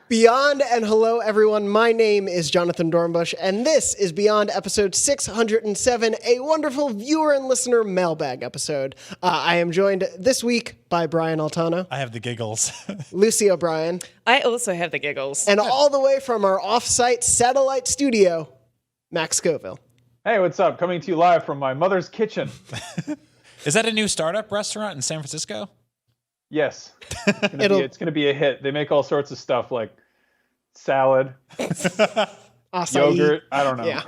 Beyond and hello, everyone. My name is Jonathon Dornbush, and this is Beyond episode 607, a wonderful viewer and listener mailbag episode. I am joined this week by Brian Altano. I have the giggles. Lucy O'Brien. I also have the giggles. And all the way from our off-site satellite studio, Max Scoville. Hey, what's up? Coming to you live from my mother's kitchen. Is that a new startup restaurant in San Francisco? Yes. It's going to be a hit. They make all sorts of stuff like salad, yogurt. I don't know. Yeah.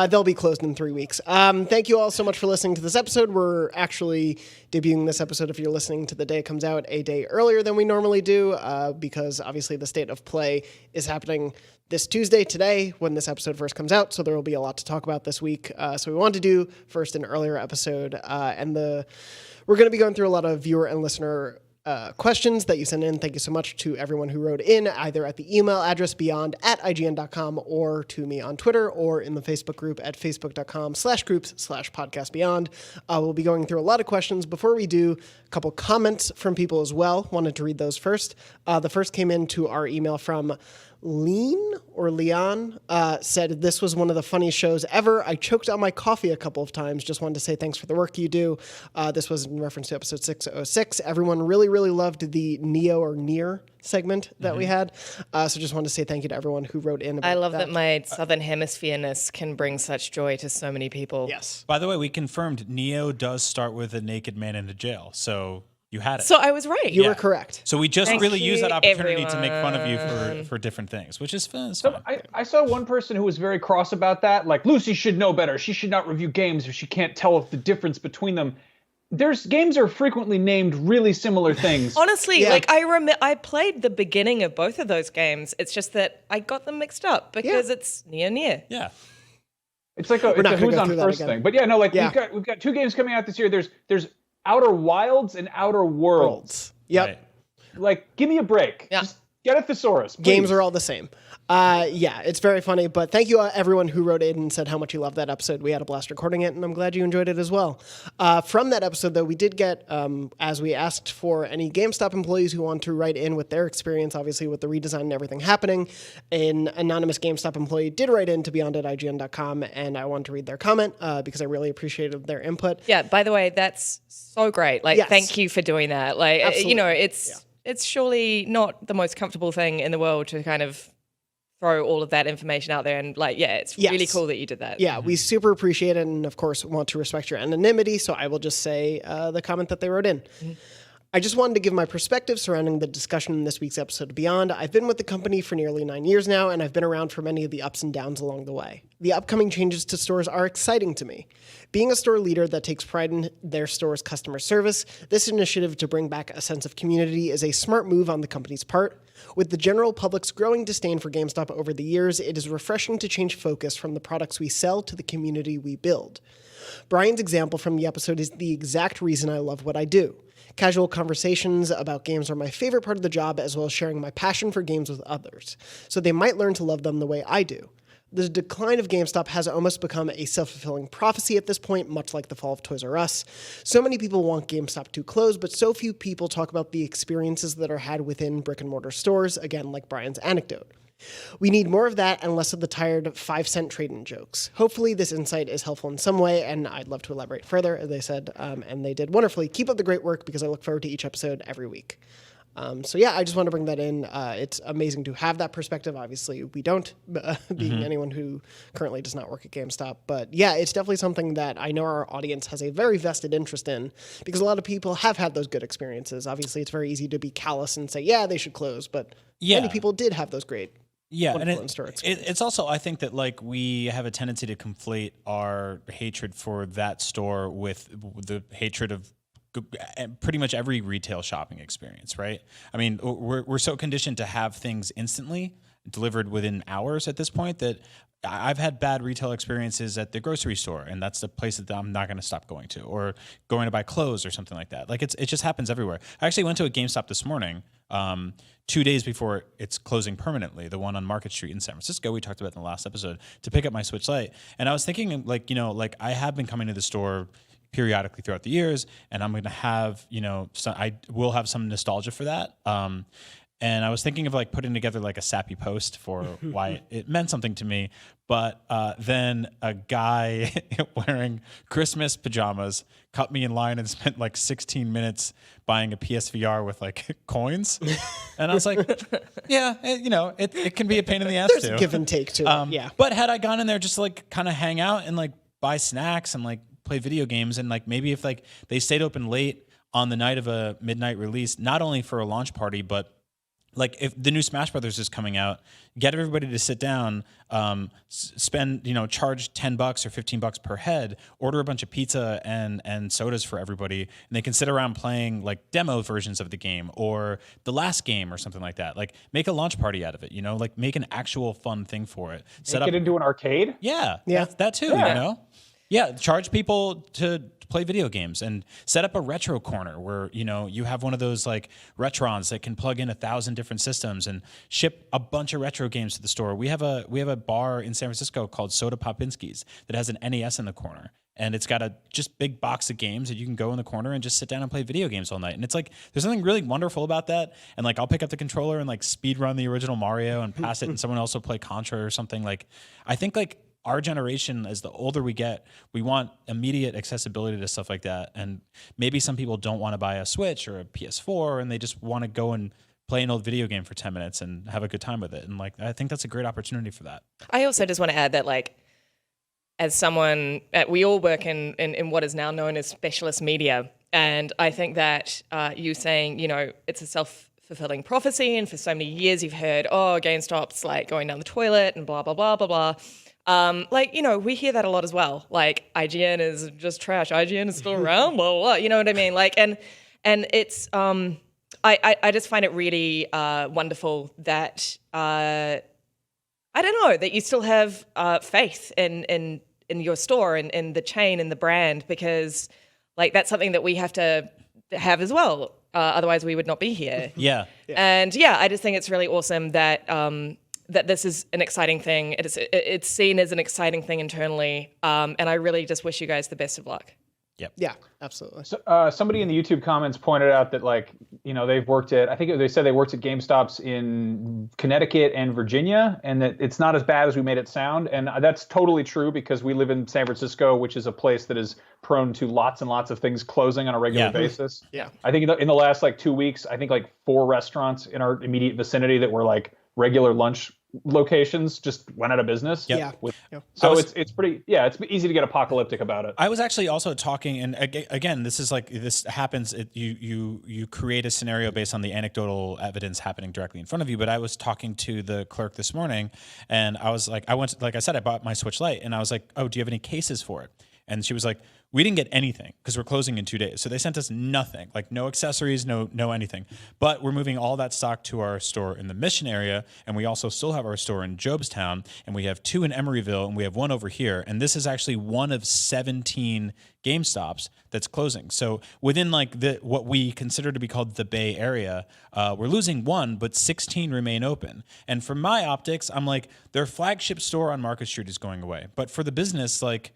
They'll be closed in 3 weeks. Thank you all so much for listening to this episode. We're actually debuting this episode, if you're listening to the day it comes out, a day earlier than we normally do, because obviously the State of Play is happening this Tuesday, today, when this episode first comes out, so there will be a lot to talk about this week. So we wanted to do first an earlier episode, we're going to be going through a lot of viewer and listener questions that you sent in. Thank you so much to everyone who wrote in, either at the email address beyond@ign.com or to me on Twitter or in the Facebook group at facebook.com/groups/podcastbeyond. We'll be going through a lot of questions. Before we do, a couple comments from people as well. Wanted to read those first. The first came into our email from Leon, said, "This was one of the funniest shows ever. I choked on my coffee a couple of times. Just wanted to say thanks for the work you do." This was in reference to episode 606. Everyone really, really loved the Neo or Near segment that we had. So just wanted to say thank you to everyone who wrote in about I love that my Southern Hemisphere-ness can bring such joy to so many people. Yes. By the way, we confirmed Neo does start with a naked man in a jail. So you had it. So I was right. You were correct. So we just Thank really you, use that opportunity to make fun of everyone. you for different things, which is fun. So I saw one person who was very cross about that. Like, Lucy should know better. She should not review games if she can't tell the difference between them. Games are frequently named really similar things. Honestly, I played the beginning of both of those games. It's just that I got them mixed up because it's Near. Yeah. It's like a who's on first thing. But we've got two games coming out this year. There's Outer Wilds and Outer Worlds. Yep. Right. Like, give me a break. Yeah. Just get a thesaurus, please. Games are all the same. It's very funny, but thank you everyone who wrote in and said how much you loved that episode. We had a blast recording it, and I'm glad you enjoyed it as well. From that episode, though, we did get, as we asked for any GameStop employees who want to write in with their experience, obviously with the redesign and everything happening, an anonymous GameStop employee did write in to beyond@ign.com, and I wanted to read their comment because I really appreciated their input. Yeah, by the way, that's so great. Thank you for doing that. Absolutely. It's surely not the most comfortable thing in the world to kind of throw all of that information out there. And it's really cool that you did that. Yeah, we super appreciate it and, of course, want to respect your anonymity. So I will just say the comment that they wrote in. I just wanted to give my perspective surrounding the discussion in this week's episode of Beyond. I've been with the company for nearly 9 years now, and I've been around for many of the ups and downs along the way. The upcoming changes to stores are exciting to me. Being a store leader that takes pride in their store's customer service, this initiative to bring back a sense of community is a smart move on the company's part. With the general public's growing disdain for GameStop over the years, it is refreshing to change focus from the products we sell to the community we build. Brian's example from the episode is the exact reason I love what I do. Casual conversations about games are my favorite part of the job, as well as sharing my passion for games with others, so they might learn to love them the way I do. The decline of GameStop has almost become a self-fulfilling prophecy at this point, much like the fall of Toys R Us. So many people want GameStop to close, but so few people talk about the experiences that are had within brick-and-mortar stores, again, like Brian's anecdote. We need more of that and less of the tired 5-cent trade-in jokes. Hopefully this insight is helpful in some way, and I'd love to elaborate further, as they said, and they did wonderfully. Keep up the great work, because I look forward to each episode every week. I just want to bring that in. It's amazing to have that perspective. Obviously, we don't, being anyone who currently does not work at GameStop. But yeah, it's definitely something that I know our audience has a very vested interest in, because a lot of people have had those good experiences. Obviously, it's very easy to be callous and say, yeah, they should close. But many people did have those great and it's also, I think that we have a tendency to conflate our hatred for that store with the hatred of pretty much every retail shopping experience, right? I mean, we're so conditioned to have things instantly delivered within hours at this point that I've had bad retail experiences at the grocery store, and that's the place that I'm not going to stop going to, or going to buy clothes or something like that. It just happens everywhere. I actually went to a GameStop this morning, 2 days before it's closing permanently, the one on Market Street in San Francisco, we talked about in the last episode, to pick up my Switch Lite. And I was thinking, I have been coming to the store periodically throughout the years, and I'm going to have, I will have some nostalgia for that. And I was thinking of like putting together like a sappy post for why it meant something to me. But then a guy wearing Christmas pajamas cut me in line and spent like 16 minutes buying a PSVR with like coins. And I was like, yeah, it can be a pain in the ass There's too. a give and take to it. Yeah. But had I gone in there just to like kind of hang out and like buy snacks and like play video games, and like maybe if like they stayed open late on the night of a midnight release, not only for a launch party, but like if the new Smash Brothers is coming out, get everybody to sit down, spend, charge $10 or $15 per head, order a bunch of pizza and sodas for everybody, and they can sit around playing like demo versions of the game or the last game or something like that. Like make a launch party out of it, like make an actual fun thing for it. Make it into an arcade? Yeah. That too, Yeah. Yeah, charge people to play video games and set up a retro corner where, you have one of those like Retrons that can plug in 1,000 different systems and ship a bunch of retro games to the store. We have a bar in San Francisco called Soda Popinski's that has an NES in the corner. And it's got a just big box of games that you can go in the corner and just sit down and play video games all night. And it's like, there's something really wonderful about that. And like, I'll pick up the controller and like speed run the original Mario and pass it and someone else will play Contra or something. Like, I think like, our generation, as the older we get, we want immediate accessibility to stuff like that. And maybe some people don't want to buy a Switch or a PS4 and they just want to go and play an old video game for 10 minutes and have a good time with it. And like, I think that's a great opportunity for that. I also just want to add that like, as someone, we all work in what is now known as specialist media. And I think that you saying, it's a self-fulfilling prophecy. And for so many years you've heard, GameStop's like going down the toilet and blah, blah, blah, blah, blah. We hear that a lot as well. Like IGN is just trash. IGN is still around. Blah, blah, blah. You know what I mean? Like, and it's I just find it really wonderful that I don't know that you still have faith in your store and in the chain and the brand, because like that's something that we have to have as well. Otherwise, we would not be here. Yeah. And I just think it's really awesome that. That this is an exciting thing. It's seen as an exciting thing internally, and I really just wish you guys the best of luck. Yep. Yeah, absolutely. So, somebody in the YouTube comments pointed out that they've worked at, they said they worked at GameStops in Connecticut and Virginia, and that it's not as bad as we made it sound. And that's totally true, because we live in San Francisco, which is a place that is prone to lots and lots of things closing on a regular basis. Yeah. I think in the last 2 weeks, I think 4 restaurants in our immediate vicinity that were like regular lunch locations just went out of business. Yeah. So it's pretty, it's easy to get apocalyptic about it. I was actually also talking, and again, this happens. You create a scenario based on the anecdotal evidence happening directly in front of you. But I was talking to the clerk this morning, and I was like, I bought my Switch Lite, and I was like, oh, do you have any cases for it? And she was like, we didn't get anything because we're closing in 2 days. So they sent us nothing, like no accessories, no anything. But we're moving all that stock to our store in the Mission area, and we also still have our store in Jobstown, and we have 2 in Emeryville, and we have 1 over here. And this is actually one of 17 GameStops that's closing. So within what we consider to be called the Bay Area, we're losing 1, but 16 remain open. And from my optics, I'm like, their flagship store on Market Street is going away. But for the business, like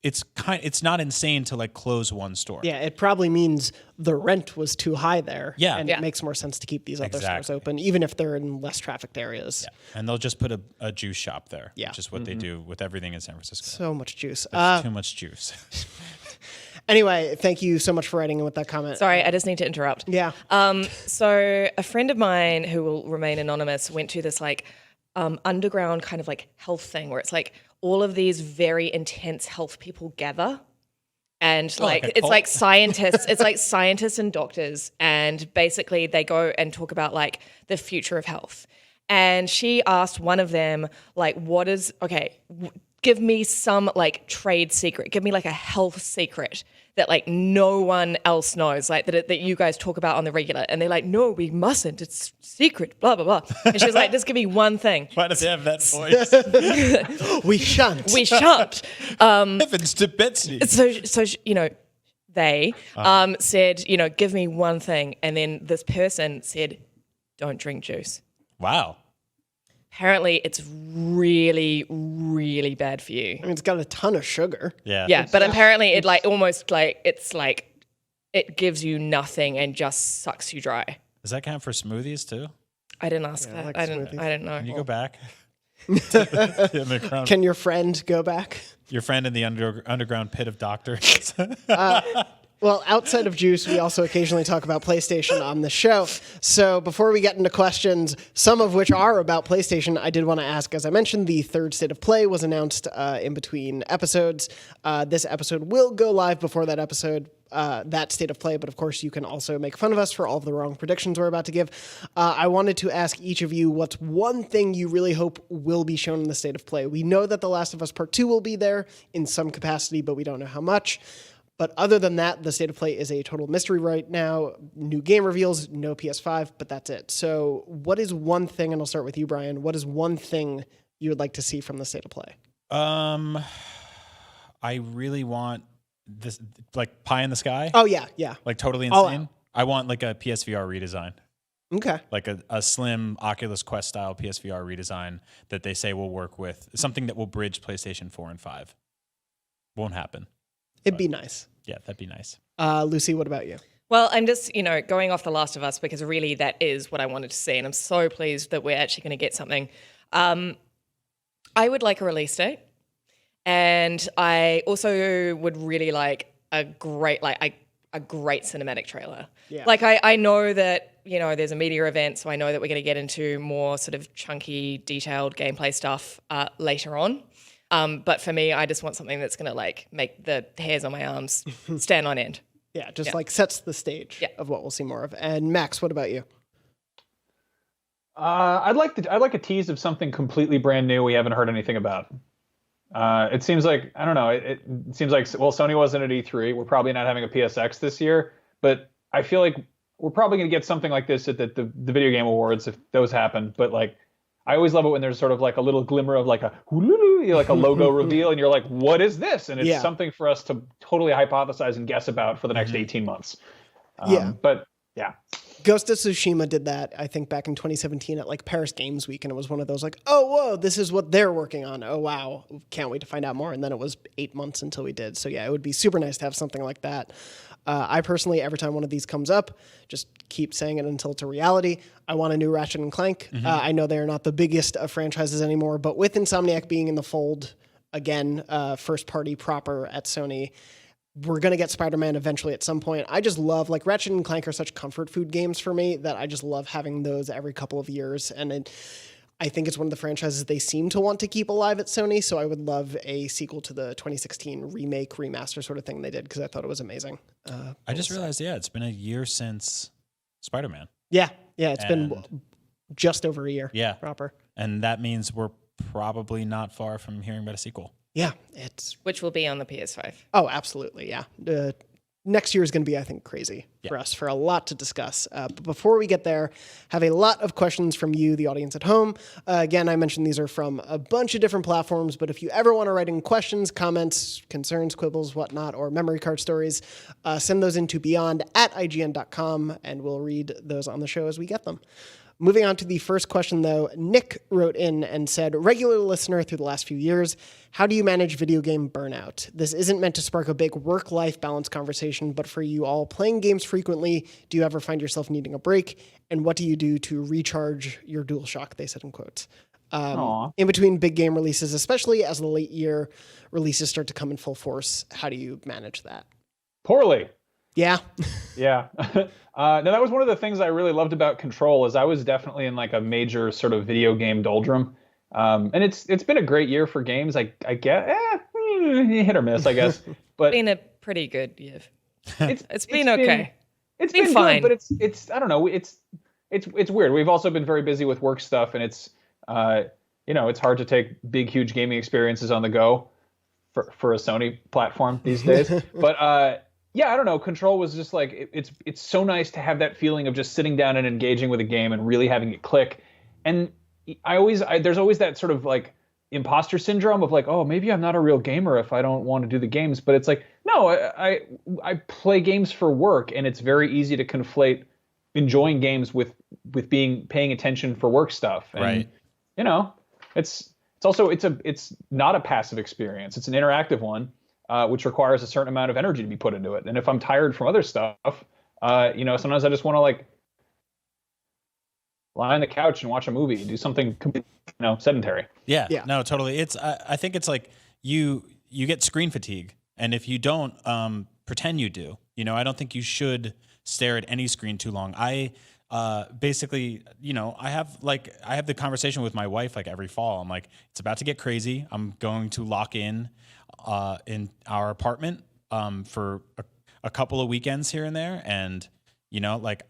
it's not insane to close 1 store. Yeah, it probably means the rent was too high there. Yeah. And it makes more sense to keep these other stores Exactly. open, even if they're in less trafficked areas. Yeah. And they'll just put a juice shop there, Yeah. which is what they do with everything in San Francisco. So much juice. There's too much juice. Anyway, thank you so much for writing in with that comment. Sorry, I just need to interrupt. Yeah. So a friend of mine who will remain anonymous went to this underground kind of health thing where it's all of these very intense health people gather. And it's like scientists, it's like scientists and doctors, and basically they go and talk about the future of health. And she asked one of them, give me some trade secret, give me a health secret that no one else knows, that you guys talk about on the regular. And they're like, no, we mustn't, it's secret, blah, blah, blah. And she was like, just give me one thing. Why does he have that voice? We shan't. We shan't. Heavens to Betsy. So they said, give me one thing. And then this person said, don't drink juice. Wow. Apparently, it's really, really bad for you. I mean, it's got a ton of sugar. Yeah, but apparently it gives you nothing and just sucks you dry. Does that count for smoothies too? I didn't ask that. like I didn't know. Can you go back? Can your friend go back? Your friend in the underground pit of doctors. Well, outside of Juice, we also occasionally talk about PlayStation on the show. So before we get into questions, some of which are about PlayStation, I did want to ask, as I mentioned, the third State of Play was announced in between episodes. This episode will go live before that episode, that State of Play, but of course you can also make fun of us for all of the wrong predictions we're about to give. I wanted to ask each of you, what's one thing you really hope will be shown in the State of Play? We know that The Last of Us Part 2 will be there in some capacity, but we don't know how much. But other than that, the State of Play is a total mystery right now. New game reveals, no PS5, but that's it. So what is one thing, and I'll start with you, Brian, what is one thing you would like to see from the State of Play? I really want this, like pie in the sky. Oh, yeah, yeah. Like totally insane. I want like a PSVR redesign. Okay. Like a slim Oculus Quest style PSVR redesign that they say will work with something that will bridge PlayStation 4 and 5. Won't happen. It'd be nice. Yeah, that'd be nice. Lucy, what about you? Well, I'm just, going off The Last of Us because really that is what I wanted to see. And I'm so pleased that we're actually going to get something. I would like a release date. And I also would really like a great cinematic trailer. Yeah. Like I know that, there's a media event, so I know that we're going to get into more sort of chunky, detailed gameplay stuff later on. But for me, I just want something that's going to make the hairs on my arms stand on end. Yeah, just sets the stage of what we'll see more of. And Max, what about you? I'd like a tease of something completely brand new we haven't heard anything about. It seems like, I don't know, it seems like, well, Sony wasn't at E3. We're probably not having a PSX this year, but I feel like we're probably going to get something like this at the Video Game Awards if those happen. But I always love it when there's sort of like a little glimmer of like a logo reveal, and you're like, what is this? And it's something for us to totally hypothesize and guess about for the next 18 months. But yeah. Ghost of Tsushima did that, I think, back in 2017 at Paris Games Week, and it was one of those oh, whoa, this is what they're working on. Oh, wow, can't wait to find out more. And then it was 8 months until we did. So yeah, it would be super nice to have something like that. I personally, every time one of these comes up, just keep saying it until it's a reality. I want a new Ratchet and Clank. I know they're not the biggest of franchises anymore, but with Insomniac being in the fold again, first party proper at Sony, we're going to get Spider-Man eventually at some point. I just love, Ratchet and Clank are such comfort food games for me that I just love having those every couple of years. And I think it's one of the franchises they seem to want to keep alive at Sony. So I would love a sequel to the 2016 remake, remaster sort of thing they did, because I thought it was amazing. I just realized, it's been a year since Spider-Man. Yeah. Yeah. It's been just over a year. Yeah. Proper. And that means we're probably not far from hearing about a sequel. Yeah. Which will be on the PS5. Oh, absolutely. Yeah. Next year is going to be, I think, crazy for us, for a lot to discuss. But before we get there, have a lot of questions from you, the audience at home. Again, I mentioned these are from a bunch of different platforms, but if you ever want to write in questions, comments, concerns, quibbles, whatnot, or memory card stories, send those into beyond@ign.com, and we'll read those on the show as we get them. Moving on to the first question, though, Nick wrote in and said, regular listener through the last few years, how do you manage video game burnout? This isn't meant to spark a big work-life balance conversation, but for you all playing games frequently, do you ever find yourself needing a break? And what do you do to recharge your DualShock, they said in quotes. In between big game releases, especially as the late year releases start to come in full force, how do you manage that? Poorly. Yeah. Yeah. No, that was one of the things I really loved about Control, is I was definitely in a major sort of video game doldrum. And it's been a great year for games. I get hit or miss, I guess. But it's been a pretty good year. It's been okay. It's been fine, good, but it's I don't know. It's weird. We've also been very busy with work stuff, and it's it's hard to take big, huge gaming experiences on the go for a Sony platform these days. But yeah, I don't know. Control was just it's so nice to have that feeling of just sitting down and engaging with a game and really having it click. And there's always that sort of imposter syndrome of oh, maybe I'm not a real gamer if I don't want to do the games. But it's no, I play games for work, and it's very easy to conflate enjoying games with paying attention for work stuff. And, right. It's not a passive experience. It's an interactive one. Which requires a certain amount of energy to be put into it. And if I'm tired from other stuff, sometimes I just want to lie on the couch and watch a movie, do something, sedentary. Yeah, Yeah. no, totally. It's I think it's like you get screen fatigue, and if you don't, pretend you do. I don't think you should stare at any screen too long. I basically, I have the conversation with my wife like every fall. I'm like, it's about to get crazy. I'm going to lock in our apartment for a couple of weekends here and there, and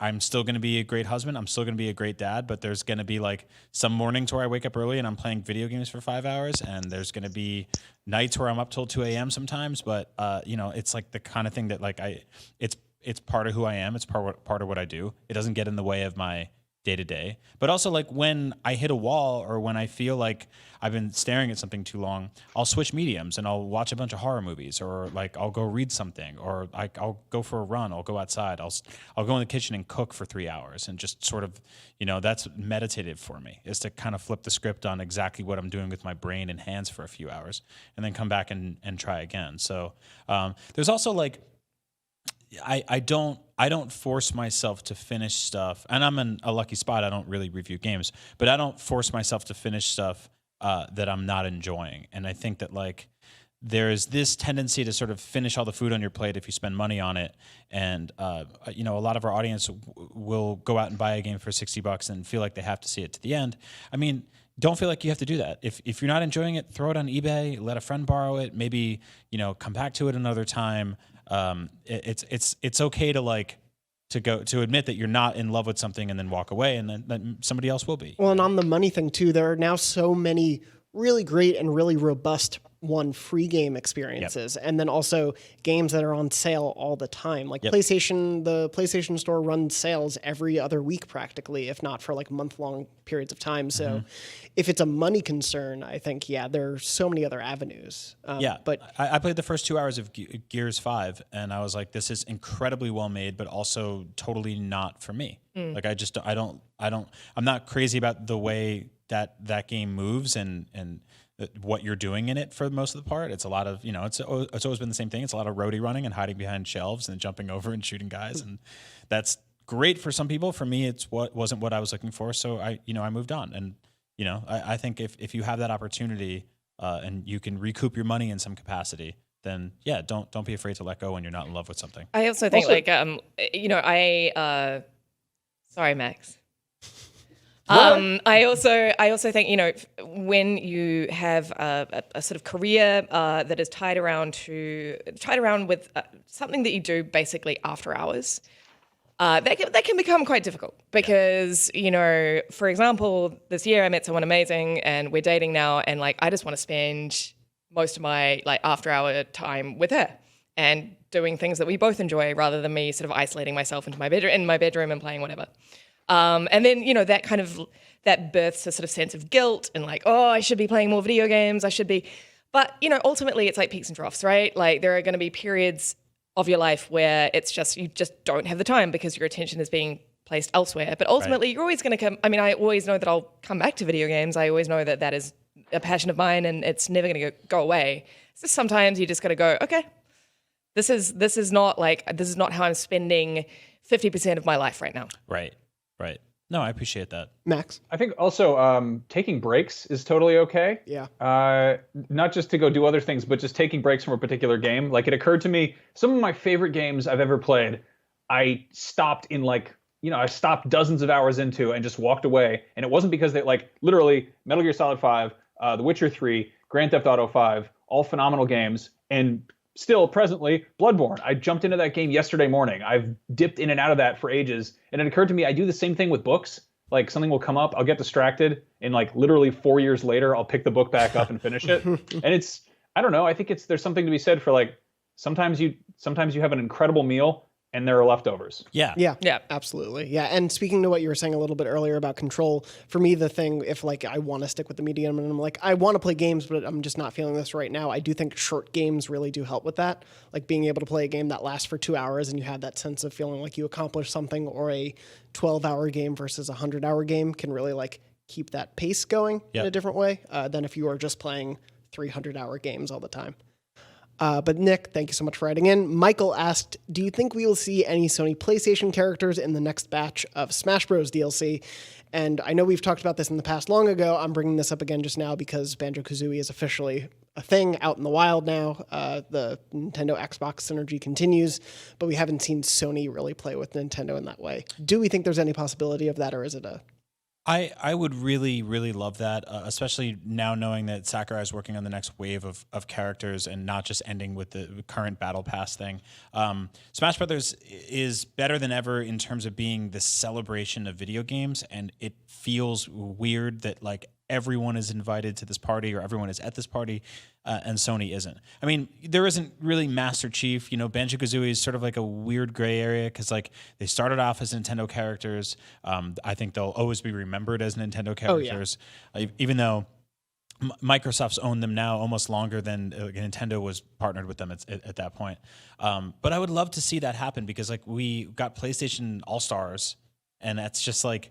I'm still going to be a great husband. I'm still going to be a great dad, but there's going to be like some mornings where I wake up early and I'm playing video games for 5 hours, and there's going to be nights where I'm up till 2 a.m. sometimes. But it's like the kind of thing that like it's part of who I am. It's part of what I do. It doesn't get in the way of my day to day. But also, like, when I hit a wall or when I feel like I've been staring at something too long, I'll switch mediums and I'll watch a bunch of horror movies, or like I'll go read something, or I'll go for a run. I'll go outside. I'll go in the kitchen and cook for 3 hours, and just sort of, that's meditative for me, is to kind of flip the script on exactly what I'm doing with my brain and hands for a few hours, and then come back and try again. So there's also like, I don't force myself to finish stuff, and I'm in a lucky spot. I don't really review games, but I don't force myself to finish stuff that I'm not enjoying. And I think that like there's this tendency to sort of finish all the food on your plate if you spend money on it. And a lot of our audience will go out and buy a game for $60 and feel like they have to see it to the end. I mean, don't feel like you have to do that. If you're not enjoying it, throw it on eBay, let a friend borrow it, maybe come back to it another time. It's okay to admit that you're not in love with something and then walk away, and then somebody else will be. Well, and on the money thing too, there are now so many really great and really robust free game experiences, and then also games that are on sale all the time. Like PlayStation, the PlayStation Store runs sales every other week practically, if not for like month-long periods of time. So if it's a money concern, I think, there are so many other avenues. But I played the first 2 hours of Gears 5, and I was like, this is incredibly well made, but also totally not for me. Like I'm not crazy about the way that game moves and what you're doing in it for most of the part. It's a lot of, it's always been the same thing. It's a lot of roadie running and hiding behind shelves and jumping over and shooting guys. And that's great for some people. For me, wasn't what I was looking for. So I moved on. And, I think if you have that opportunity and you can recoup your money in some capacity, then don't be afraid to let go when you're not in love with something. I also think sorry, Max. I also think, when you have a sort of career that is tied around with something that you do basically after hours, that can become quite difficult because, for example, this year I met someone amazing and we're dating now, and like I just want to spend most of my like after hour time with her and doing things that we both enjoy, rather than me sort of isolating myself in my bedroom and playing whatever. And then, that births a sort of sense of guilt and like, oh, I should be playing more video games. I should be. But, ultimately it's like peaks and troughs, right? Like there are going to be periods of your life where it's just, you just don't have the time because your attention is being placed elsewhere. But ultimately you're always going to come. I mean, I always know that I'll come back to video games. I always know that is a passion of mine and it's never going to go away. It's just sometimes you just got to go, okay, this is not how I'm spending 50% of my life right now. Right. No, I appreciate that. Max? I think also taking breaks is totally okay. Yeah. Not just to go do other things, but just taking breaks from a particular game. Like it occurred to me, some of my favorite games I've ever played, I stopped in I stopped dozens of hours into and just walked away. And it wasn't because they literally Metal Gear Solid 5, The Witcher 3, Grand Theft Auto 5, all phenomenal games. And still, presently, Bloodborne. I jumped into that game yesterday morning. I've dipped in and out of that for ages. And it occurred to me, I do the same thing with books. Like something will come up, I'll get distracted, and literally 4 years later, I'll pick the book back up and finish it. And I don't know, I think there's something to be said for sometimes you have an incredible meal and there are leftovers. Yeah, absolutely. Yeah, and speaking to what you were saying a little bit earlier about control, for me, the thing, if I want to stick with the medium and I'm like, I want to play games, but I'm just not feeling this right now, I do think short games really do help with that. Like being able to play a game that lasts for 2 hours and you have that sense of feeling like you accomplished something, or a 12-hour game versus a 100-hour game can really keep that pace going in a different way than if you are just playing 300-hour games all the time. But Nick, thank you so much for writing in. Michael asked, do you think we will see any Sony PlayStation characters in the next batch of Smash Bros. DLC? And I know we've talked about this in the past long ago. I'm bringing this up again just now because Banjo-Kazooie is officially a thing out in the wild now. The Nintendo Xbox synergy continues, but we haven't seen Sony really play with Nintendo in that way. Do we think there's any possibility of that, or is it a... I would really, really love that, especially now knowing that Sakurai is working on the next wave of characters and not just ending with the current Battle Pass thing. Smash Brothers is better than ever in terms of being the celebration of video games, and it feels weird that like everyone is invited to this party or everyone is at this party, and Sony isn't. I mean, there isn't really Master Chief. You know, Banjo-Kazooie is sort of like a weird gray area because like they started off as Nintendo characters. I think they'll always be remembered as Nintendo characters, even though Microsoft's owned them now almost longer than Nintendo was partnered with them at that point. But I would love to see that happen because like we got PlayStation All-Stars, and that's just like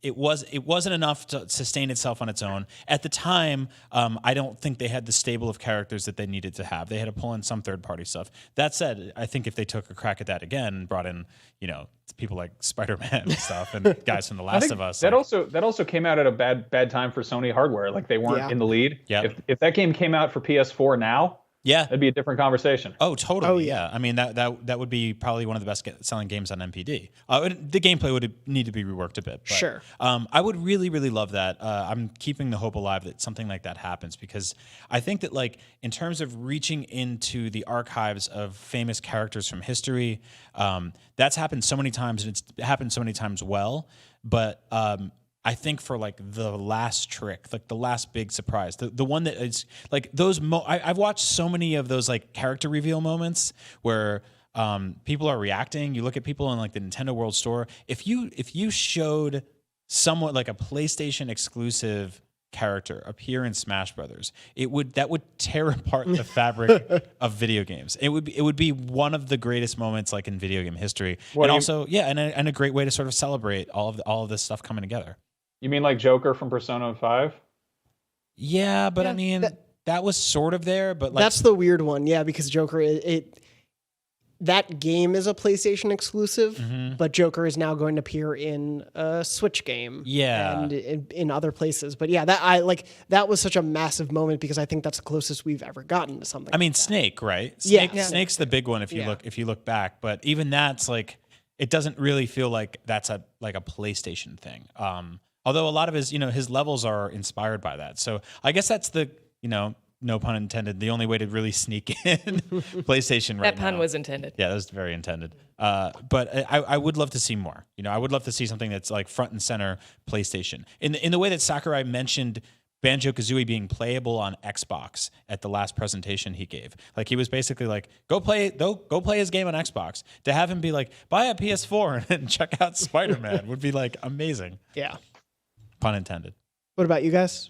it wasn't enough to sustain itself on its own. At the time, I don't think they had the stable of characters that they needed to have. They had to pull in some third-party stuff. That said, I think if they took a crack at that again and brought in, you know, people like Spider-Man and stuff and guys from The Last of Us. That also came out at a bad time for Sony hardware. Like they weren't in the lead. Yeah. If that game came out for PS4 now, yeah, that'd be a different conversation. Oh, totally. Oh, yeah. I mean, that would be probably one of the best selling games on MPD. The gameplay would need to be reworked a bit. But, sure. I would really, really love that. I'm keeping the hope alive that something like that happens because I think that, like, in terms of reaching into the archives of famous characters from history, that's happened so many times, and it's happened so many times well. But I think for like the last trick, like the last big surprise, the one that is like those. I've watched so many of those like character reveal moments where people are reacting. You look at people in like the Nintendo World Store. If you showed someone like a PlayStation exclusive character appear in Smash Brothers, that would tear apart the fabric of video games. It would be one of the greatest moments like in video game history, and a great way to sort of celebrate all of this stuff coming together. You mean like Joker from Persona 5? Yeah, but I mean that was sort of there, but like, that's the weird one, yeah, because Joker that game is a PlayStation exclusive, but Joker is now going to appear in a Switch game, and in other places. But yeah, that was such a massive moment because I think that's the closest we've ever gotten to something. I mean, like Snake, right? Yeah. Snake's the big one if you look back, but even that's like it doesn't really feel like that's a PlayStation thing. Although a lot of his levels are inspired by that. So I guess that's the, no pun intended, the only way to really sneak in PlayStation right now. That pun was intended. Yeah, that was very intended. But I would love to see more. I would love to see something that's like front and center PlayStation. In the way that Sakurai mentioned Banjo-Kazooie being playable on Xbox at the last presentation he gave. Like he was basically like, go play his game on Xbox. To have him be like, buy a PS4 and check out Spider-Man would be like amazing. Yeah. Pun intended. What about you guys?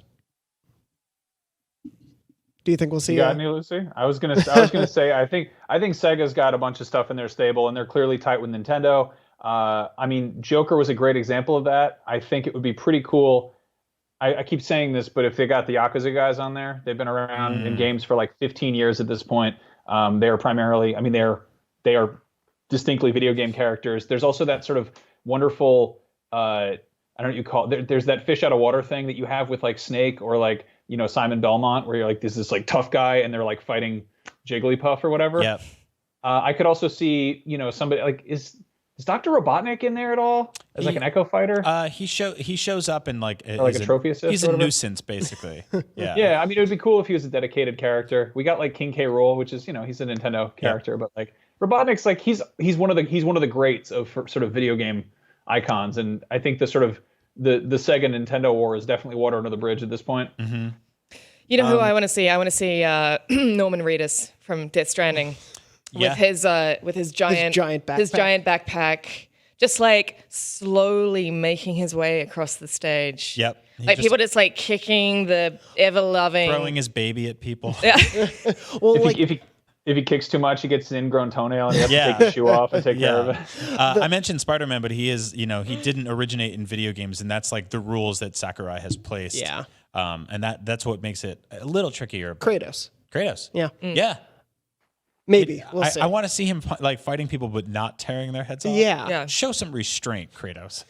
Do you think we'll see? You got me, Lucy? I was gonna say I think Sega's got a bunch of stuff in their stable, and they're clearly tight with Nintendo. I mean, Joker was a great example of that. I think it would be pretty cool. I keep saying this, but if they got the Yakuza guys on there, they've been around in games for like 15 years at this point. They are primarily, I mean, they are distinctly video game characters. There's also that sort of wonderful. I don't know what you call it. There's that fish out of water thing that you have with like Snake or like, Simon Belmont, where you're like, this is like tough guy and they're like fighting Jigglypuff or whatever. Yeah. I could also see, somebody like, is Dr. Robotnik in there at all? As like an Echo Fighter? He shows up in like a trophy assist. He's a nuisance, basically. Yeah. Yeah, I mean, it would be cool if he was a dedicated character. We got like King K. Rool, which is, he's a Nintendo character, but like Robotnik's like he's one of the greats of sort of video game icons, and I think the sort of the Sega Nintendo war is definitely water under the bridge at this point. Mm-hmm. You know who I want to see? I want to see Norman Reedus from Death Stranding with his giant backpack, just like slowly making his way across the stage. Yep. Like people just like kicking the ever-loving, throwing his baby at people. Yeah. Well, if he kicks too much, he gets an ingrown toenail and he has to take the shoe off and take care of it. I mentioned Spider-Man, but he is, he didn't originate in video games, and that's like the rules that Sakurai has placed. Yeah. And that's what makes it a little trickier. Kratos. Yeah. Yeah. Maybe. We'll see. I want to see him like fighting people, but not tearing their heads off. Yeah. Show some restraint, Kratos.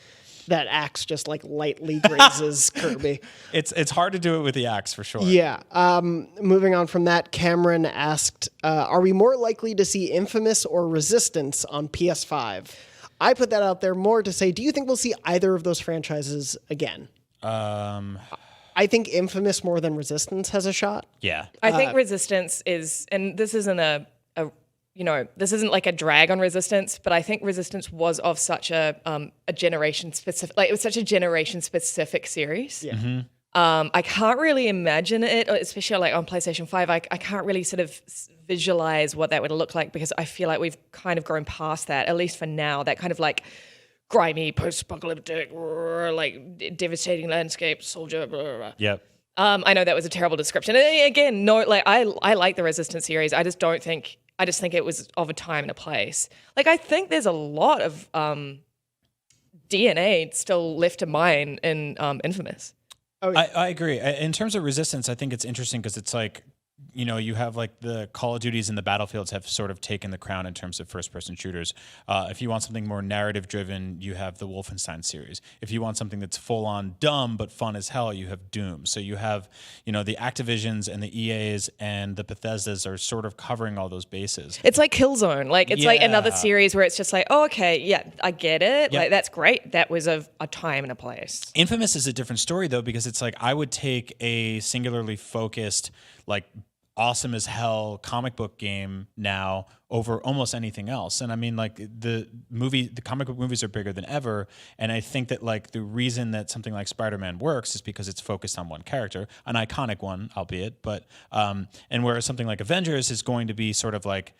that axe just like lightly grazes Kirby. It's hard to do it with the axe for sure. Yeah. Moving on from that, Cameron asked, are we more likely to see Infamous or Resistance on PS5? I put that out there more to say, do you think we'll see either of those franchises again? I think Infamous more than Resistance has a shot. Yeah. I think Resistance is, and this isn't this isn't like a drag on Resistance, but I think Resistance was of such a generation specific, like it was such a generation specific series. Yeah. Mm-hmm. I can't really imagine it, especially like on PlayStation 5. I can't really sort of visualize what that would look like because I feel like we've kind of grown past that, at least for now, that kind of like grimy, post-apocalyptic, like devastating landscape, soldier, blah, blah, blah. Yep. I know that was a terrible description. And again, no, like I like the Resistance series. I just think it was of a time and a place. Like I think there's a lot of DNA still left to mine in Infamous. Oh, yeah. I agree. In terms of Resistance, I think it's interesting because it's like, you have like the Call of Duties and the Battlefields have sort of taken the crown in terms of first-person shooters. If you want something more narrative-driven, you have the Wolfenstein series. If you want something that's full-on dumb but fun as hell, you have Doom. So you have, the Activisions and the EAs and the Bethesdas are sort of covering all those bases. It's like Killzone. Like it's like another series where it's just like, oh, okay, yeah, I get it. Yeah. Like that's great. That was a time and a place. Infamous is a different story though, because it's like I would take a singularly focused, like awesome as hell comic book game now over almost anything else. And I mean, like the comic book movies are bigger than ever. And I think that like the reason that something like Spider-Man works is because it's focused on one character, an iconic one, albeit, but, and whereas something like Avengers is going to be sort of like,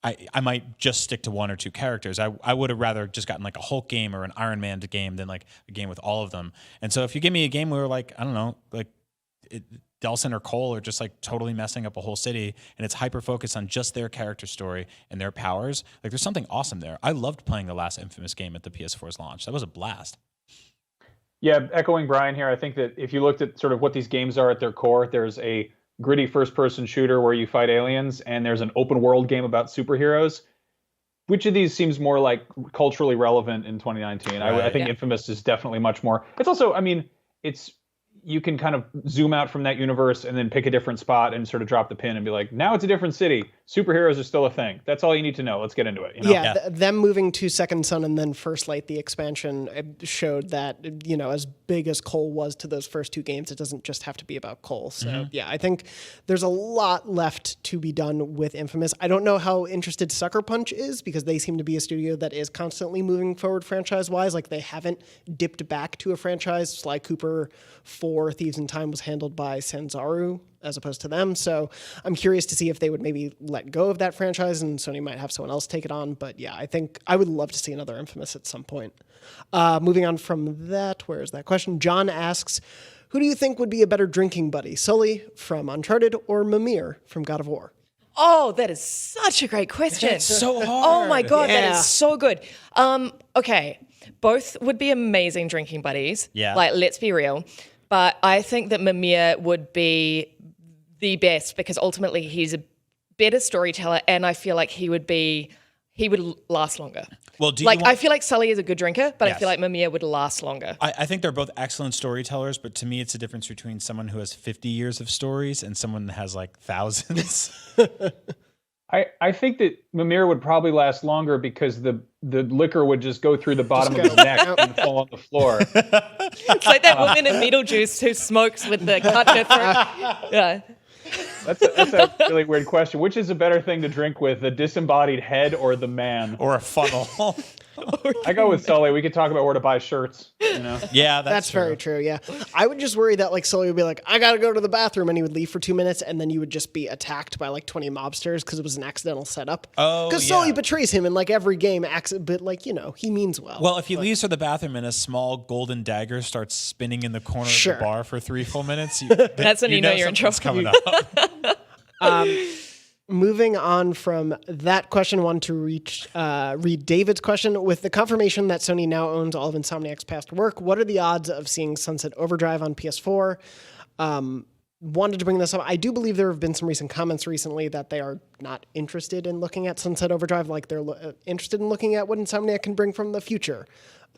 I might just stick to one or two characters. I would have rather just gotten like a Hulk game or an Iron Man game than like a game with all of them. And so if you give me a game where like, I don't know, like Delsin or Cole are just like totally messing up a whole city and it's hyper focused on just their character story and their powers. Like there's something awesome there. I loved playing the last Infamous game at the PS4's launch. That was a blast. Yeah, echoing Brian here, I think that if you looked at sort of what these games are at their core, there's a gritty first-person shooter where you fight aliens, and there's an open-world game about superheroes. Which of these seems more like culturally relevant in 2019? Right. I think Infamous is definitely much more. It's also, I mean, you can kind of zoom out from that universe and then pick a different spot and sort of drop the pin and be like, now it's a different city. Superheroes are still a thing. That's all you need to know. Let's get into it. Yeah, them moving to Second Son and then First Light, the expansion, showed that, as big as Cole was to those first two games, it doesn't just have to be about Cole. So, yeah, I think there's a lot left to be done with Infamous. I don't know how interested Sucker Punch is because they seem to be a studio that is constantly moving forward franchise-wise. Like, they haven't dipped back to a franchise. Sly Cooper 4 Thieves in Time was handled by Sanzaru as opposed to them. So I'm curious to see if they would maybe let go of that franchise and Sony might have someone else take it on. But yeah, I think I would love to see another Infamous at some point. Moving on from that, where is that question? John asks, who do you think would be a better drinking buddy? Sully from Uncharted or Mimir from God of War? Oh, that is such a great question. It's so hard. Oh my God, that is so good. Okay, both would be amazing drinking buddies. Yeah. Like, let's be real. But I think that Mimir would be the best because ultimately he's a better storyteller and I feel like he would last longer. Well, I feel like Sully is a good drinker, but Yes. I feel like Mimir would last longer. I think they're both excellent storytellers, but to me, it's a difference between someone who has 50 years of stories and someone that has like thousands. I think that Mimir would probably last longer because the liquor would just go through the bottom of his neck and fall on the floor. It's like that woman in Beetlejuice who smokes with the cut in her throat. Yeah. That's a really weird question. Which is a better thing to drink with, the disembodied head or the man? Or a funnel. I go with Sully. We could talk about where to buy shirts. Yeah, That's very true. Yeah, I would just worry that like Sully would be like, I gotta go to the bathroom, and he would leave for 2 minutes, and then you would just be attacked by like 20 mobsters because it was an accidental setup. Oh, because yeah. Sully betrays him in like every game, but like he means well. Well, if he leaves for the bathroom and a small golden dagger starts spinning in the corner of the bar for 3 full minutes, That's when you know you're in trouble. Coming up. Moving on from that question, wanted to read David's question. With the confirmation that Sony now owns all of Insomniac's past work, what are the odds of seeing Sunset Overdrive on PS4? Wanted to bring this up. I do believe there have been some recent comments recently that they are not interested in looking at Sunset Overdrive, like they're interested in looking at what Insomniac can bring from the future.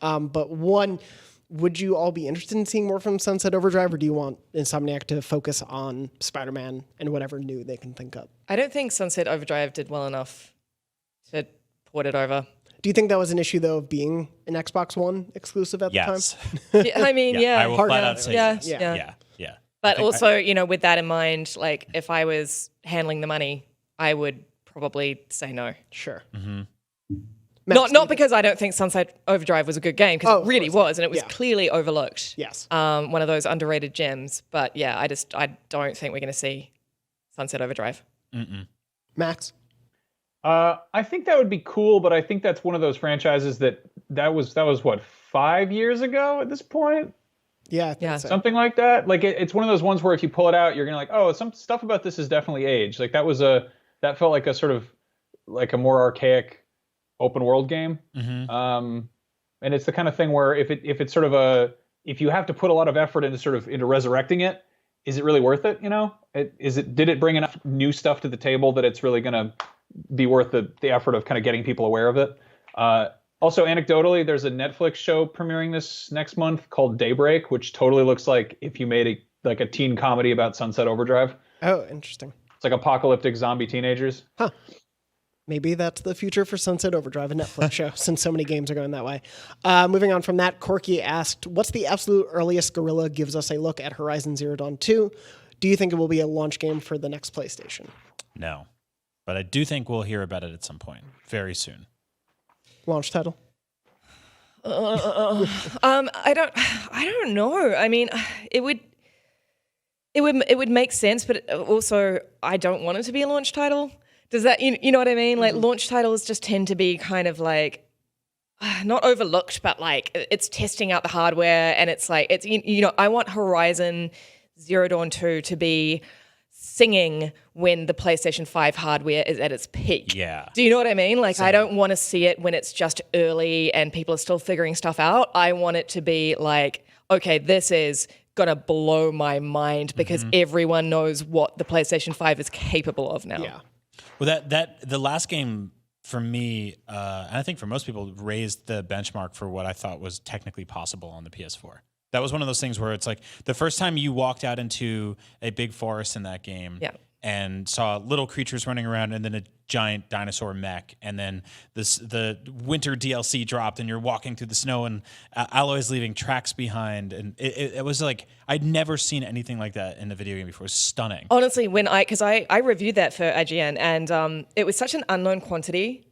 But one, would you all be interested in seeing more from Sunset Overdrive, or do you want Insomniac to focus on Spider-Man and whatever new they can think up? I don't think Sunset Overdrive did well enough to port it over. Do you think that was an issue, though, of being an Xbox One exclusive at the time? Yeah, I mean, yeah. I will flat out say yes. Yeah. But also, with that in mind, like, if I was handling the money, I would probably say no. Sure. Mm-hmm. Not because I don't think Sunset Overdrive was a good game, because it really was, and it was clearly overlooked. Yes. One of those underrated gems. But yeah, I don't think we're going to see Sunset Overdrive. Mm-mm. Max? I think that would be cool, but I think that's one of those franchises that was what, 5 years ago at this point? Yeah, I think so. Something like that. Like it's one of those ones where if you pull it out, you're gonna like, oh, some stuff about this is definitely aged. Like that felt like a sort of like a more archaic open world game. Mm-hmm. And it's the kind of thing where if it's sort of if you have to put a lot of effort into resurrecting it, is it really worth it? Did it bring enough new stuff to the table that it's really gonna be worth the effort of kind of getting people aware of it? Also, anecdotally, there's a Netflix show premiering this next month called Daybreak, which totally looks like if you made a teen comedy about Sunset Overdrive. Oh, interesting. It's like apocalyptic zombie teenagers. Huh. Maybe that's the future for Sunset Overdrive, a Netflix show, since so many games are going that way. Moving on from that, Corky asked, what's the absolute earliest Guerrilla gives us a look at Horizon Zero Dawn 2? Do you think it will be a launch game for the next PlayStation? No. But I do think we'll hear about it at some point, very soon. Launch title? I don't know. I mean, it would make sense, but also I don't want it to be a launch title. Does that, you know what I mean? Like launch titles just tend to be kind of like not overlooked, but like it's testing out the hardware, and it's like I want Horizon Zero Dawn 2 to be singing when the PlayStation 5 hardware is at its peak. Yeah. Do you know what I mean? Like, Same. I don't want to see it when it's just early and people are still figuring stuff out. I want it to be like, okay, this is going to blow my mind because everyone knows what the PlayStation 5 is capable of now. Yeah. Well, the last game for me, and I think for most people, raised the benchmark for what I thought was technically possible on the PS4. That was one of those things where it's like the first time you walked out into a big forest in that game and saw little creatures running around and then a giant dinosaur mech, and then the winter DLC dropped and you're walking through the snow and Aloy's leaving tracks behind. And it was like, I'd never seen anything like that in a video game before. It was stunning. Honestly, because I reviewed that for IGN, and it was such an unknown quantity.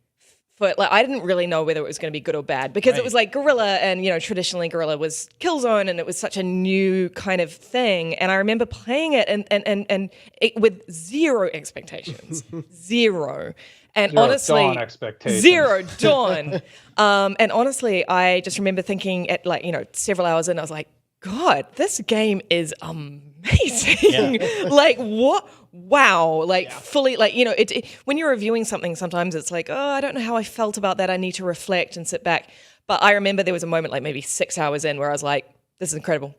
But like, I didn't really know whether it was going to be good or bad because it was like Guerrilla, and traditionally Guerrilla was Killzone, and it was such a new kind of thing. And I remember playing it and it with zero expectations, zero. And honestly, Dawn expectations. Zero Dawn. And honestly, I just remember thinking at several hours in, I was like, God, this game is amazing. Yeah. Like what? Wow. Fully, when you're reviewing something, sometimes it's like, oh, I don't know how I felt about that. I need to reflect and sit back. But I remember there was a moment like maybe 6 hours in where I was like, this is incredible.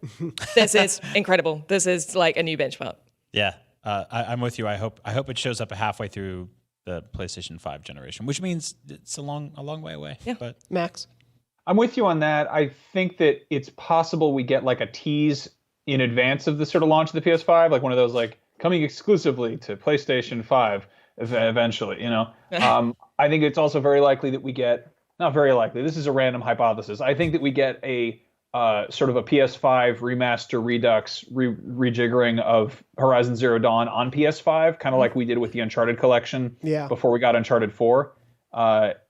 This is incredible. This is like a new benchmark. Yeah. I'm with you. I hope it shows up halfway through the PlayStation 5 generation, which means it's a long way away. Yeah. But Max? I'm with you on that. I think that it's possible we get like a tease in advance of the sort of launch of the PS5, like one of those like coming exclusively to PlayStation 5 eventually, I think it's also very likely that we get, not very likely, this is a random hypothesis. I think that we get a sort of a PS5 remaster redux rejiggering of Horizon Zero Dawn on PS5, kind of like we did with the Uncharted collection before we got Uncharted 4.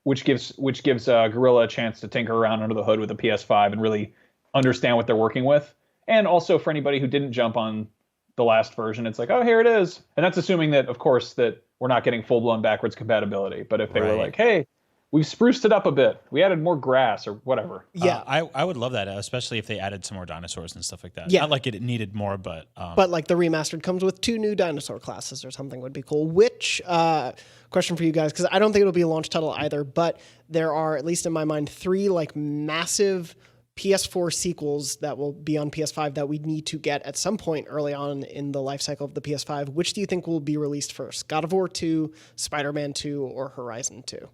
Which gives Guerrilla a chance to tinker around under the hood with the PS5 and really understand what they're working with. And also for anybody who didn't jump on the last version, it's like, oh, here it is. And that's assuming that, of course, that we're not getting full-blown backwards compatibility. But if they were like, hey, we've spruced it up a bit, we added more grass or whatever. Yeah. I would love that, especially if they added some more dinosaurs and stuff like that. Yeah. Not like it needed more, but... But like the remastered comes with 2 new dinosaur classes or something would be cool. Which, question for you guys, because I don't think it'll be a launch title either, but there are, at least in my mind, 3 like massive PS4 sequels that will be on PS5 that we need to get at some point early on in the life cycle of the PS5. Which do you think will be released first? God of War 2, Spider-Man 2, or Horizon 2?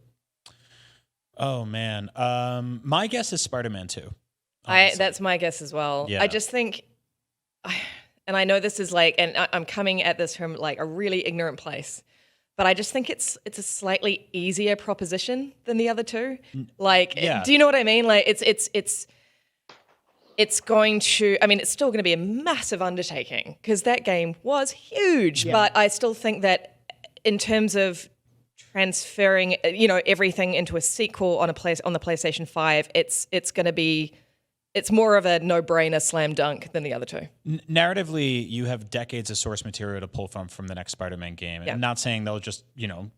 Oh, man. My guess is Spider-Man 2. That's my guess as well. Yeah. I just think, and I know this is like, and I'm coming at this from like a really ignorant place, but I just think it's a slightly easier proposition than the other two. Like, do you know what I mean? Like, it's going to, I mean, it's still going to be a massive undertaking because that game was huge, but I still think that in terms of transferring, everything into a sequel on the PlayStation 5, it's going to be, it's more of a no-brainer slam dunk than the other two. Narratively, you have decades of source material to pull from the next Spider-Man game. I'm not saying they'll just,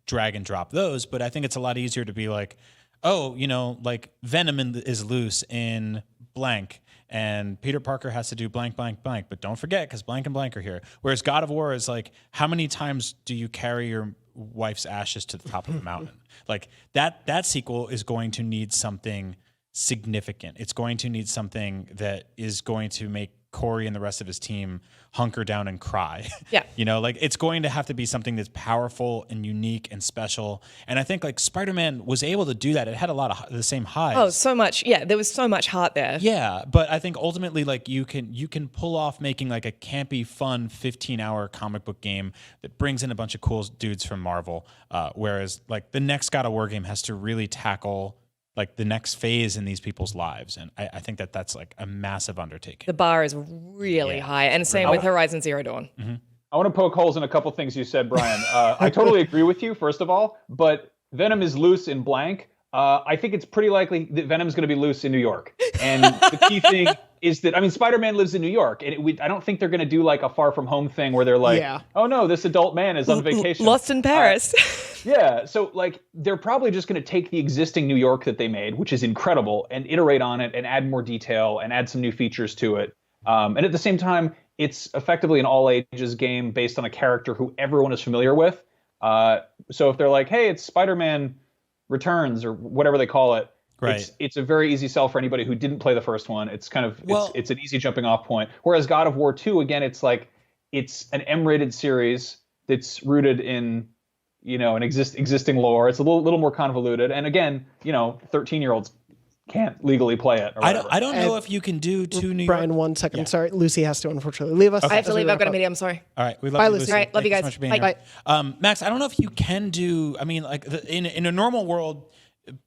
drag and drop those, but I think it's a lot easier to be like, oh, like Venom is loose in blank, and Peter Parker has to do blank, blank, blank, but don't forget, because blank and blank are here. Whereas God of War is like, how many times do you carry your wife's ashes to the top of the mountain? Like, that sequel is going to need something significant. It's going to need something that is going to make Corey and the rest of his team hunker down and cry. Yeah. It's going to have to be something that's powerful and unique and special. And I think like Spider-Man was able to do that. It had a lot of the same highs. Oh, so much. Yeah, there was so much heart there. Yeah, but I think ultimately like you can pull off making like a campy, fun 15-hour comic book game that brings in a bunch of cool dudes from Marvel. Whereas like the next God of War game has to really tackle like the next phase in these people's lives. And I think that's like a massive undertaking. The bar is really high. And same with Horizon Zero Dawn. Mm-hmm. I want to poke holes in a couple things you said, Brian. I totally agree with you, first of all, but Venom is loose in blank. I think it's pretty likely that Venom's going to be loose in New York. And the key thing is that, I mean, Spider-Man lives in New York, and I don't think they're going to do like a Far From Home thing where they're like, oh no, this adult man is on vacation. Lost in Paris. Yeah, so like they're probably just going to take the existing New York that they made, which is incredible, and iterate on it and add more detail and add some new features to it. And at the same time, it's effectively an all ages game based on a character who everyone is familiar with. So if they're like, hey, it's Spider-Man Returns or whatever they call it, right. It's a very easy sell for anybody who didn't play the first one. It's kind of it's an easy jumping off point. Whereas God of War 2, again, it's like it's an M-rated series that's rooted in an existing lore. It's a little more convoluted, and again, 13-year-olds can't legally play it. Or I don't know if you can do two New York. Brian, 1 second. Yeah. Sorry, Lucy has to unfortunately leave us. I have to leave. I've got a meeting. I'm sorry. All right, we love Bye, you, Lucy. All right, love you guys. So much for being Bye. here. Max, I don't know if you can do. I mean, like in a normal world,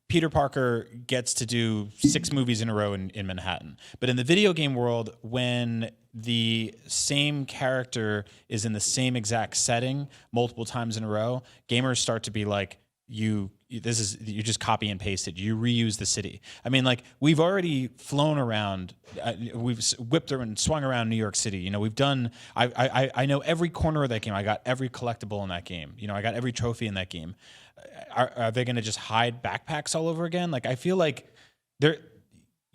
Peter Parker gets to do 6 movies in a row in Manhattan. But in the video game world, when the same character is in the same exact setting multiple times in a row, gamers start to be like, you just copy and paste it. You reuse the city. I mean, like we've already flown around, we've whipped and swung around New York City. We've done. I know every corner of that game. I got every collectible in that game. I got every trophy in that game. Are they going to just hide backpacks all over again? Like I feel like they're.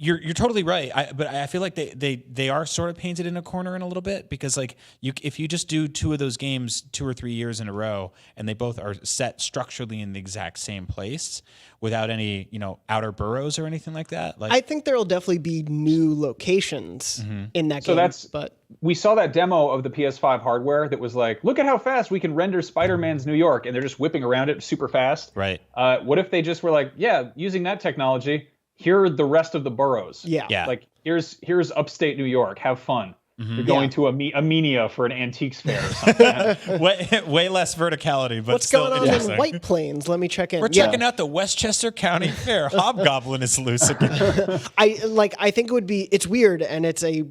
You're totally right, but I feel like they are sort of painted in a corner in a little bit because like if you just do 2 of those games 2 or 3 years in a row and they both are set structurally in the exact same place without any outer boroughs or anything like that. Like I think there will definitely be new locations in that game. But we saw that demo of the PS5 hardware that was like, look at how fast we can render Spider-Man's New York, and they're just whipping around it super fast. Right. What if they just were like, using that technology, here are the rest of the boroughs. Yeah. Like here's upstate New York. Have fun. You're going to Amenia for an antiques fair or something. way less verticality, but what's still going on interesting. in White Plains? Let me check in. We're checking out the Westchester County Fair. Hobgoblin is loose again. I think it would be. It's weird, and it's a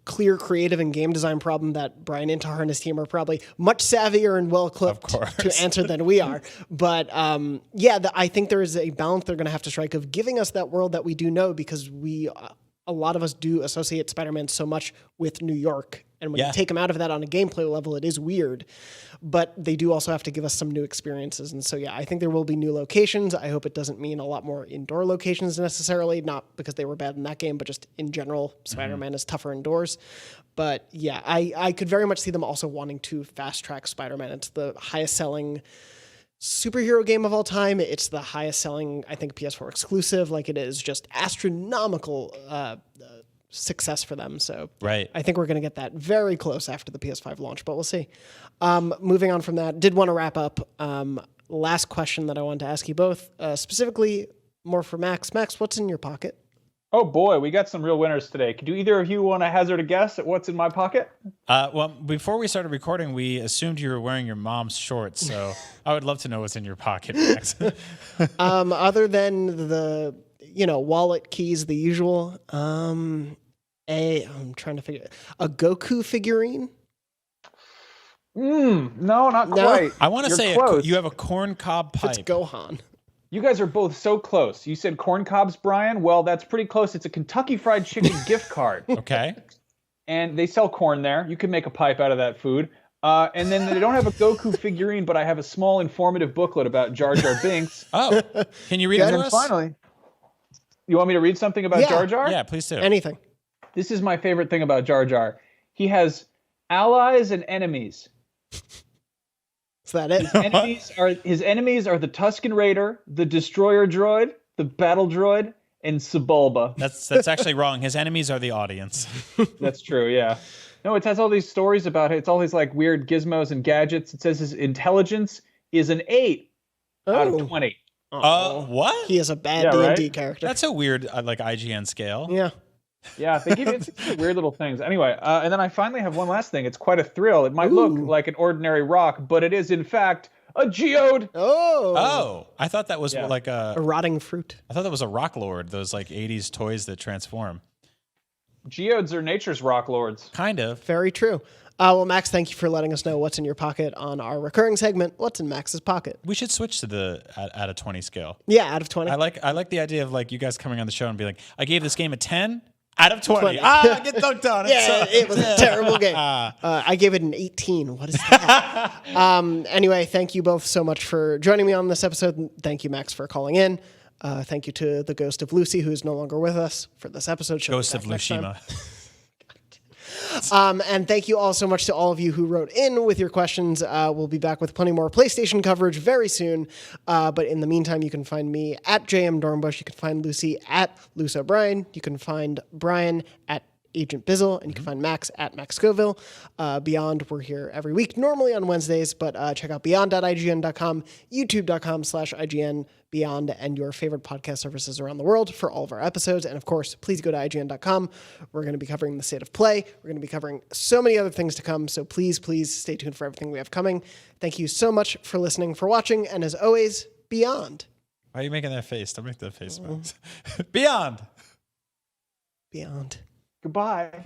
clear creative and game design problem that Brian Altano and his team are probably much savvier and well equipped to answer than we are. But I think there is a balance they're going to have to strike of giving us that world that we do know, because a lot of us do associate Spider-Man so much with New York. And when you take him out of that on a gameplay level, it is weird. But they do also have to give us some new experiences. And so, I think there will be new locations. I hope it doesn't mean a lot more indoor locations necessarily, not because they were bad in that game, but just in general, Spider-Man is tougher indoors. But I could very much see them also wanting to fast-track Spider-Man. It's the highest-selling superhero game of all time. It's the highest-selling, I think, PS4 exclusive. Like, it is just astronomical success for them. So right. I think we're going to get that very close after the PS5 launch, but we'll see. Moving on from that, did want to wrap up. Last question that I wanted to ask you both, specifically more for Max. Max, what's in your pocket? Oh boy, we got some real winners today. Do either of you want to hazard a guess at what's in my pocket? Well, before we started recording, we assumed you were wearing your mom's shorts, so I would love to know what's in your pocket, Max. Other than the, wallet, keys, the usual, I'm trying to figure a Goku figurine. No, not quite. I want to say you have a corn cob pipe. It's Gohan. You guys are both so close. You said corn cobs, Brian. Well, that's pretty close. It's a Kentucky Fried Chicken gift card. Okay. And they sell corn there. You can make a pipe out of that food. And then they don't have a Goku figurine, but I have a small informative booklet about Jar Jar Binks. Oh, can you read it And to then us? finally, you want me to read something about Jar Jar? Yeah, please do. Anything. This is my favorite thing about Jar Jar. He has allies and enemies. Is that it? His enemies are the Tusken Raider, the Destroyer Droid, the Battle Droid, and Sebulba. That's actually wrong. His enemies are the audience. That's true, yeah. No, it has all these stories about it. It's all these like weird gizmos and gadgets. It says his intelligence is an 8 out of 20. What? He is a bad D&D character. That's a weird like IGN scale. Yeah. Yeah, they give it weird little things. Anyway, and then I finally have one last thing. It's quite a thrill. It might look like an ordinary rock, but it is in fact a geode. Oh, I thought that was like a rotting fruit. I thought that was a rock lord. Those like 80s toys that transform. Geodes are nature's rock lords. Kind of. Very true. Well, Max, thank you for letting us know what's in your pocket on our recurring segment. What's in Max's pocket? We should switch to the out of 20 scale. Yeah, out of 20. I like the idea of like you guys coming on the show and be like, I gave this game a 10. Out of 20. Get dunked on. It was a terrible game. I gave it an 18. What is that? Anyway, thank you both so much for joining me on this episode. Thank you, Max, for calling in. Thank you to the ghost of Lucy, who is no longer with us for this episode. Ghost of Lushima. And thank you all so much to all of you who wrote in with your questions. We'll be back with plenty more PlayStation coverage very soon. But in the meantime, you can find me at JM Dornbush. You can find Lucy at Luce O'Brien. You can find Brian at Agent Bizzle, and you can find Max at Max Scoville. Beyond, we're here every week, normally on Wednesdays, but check out beyond.ign.com, youtube.com/IGN Beyond, and your favorite podcast services around the world for all of our episodes. And of course, please go to IGN.com. We're going to be covering the state of play. We're going to be covering so many other things to come. So please stay tuned for everything we have coming. Thank you so much for listening, for watching, and as always, Beyond. Why are you making that face? Don't make that face, Max. Beyond. Beyond. Goodbye.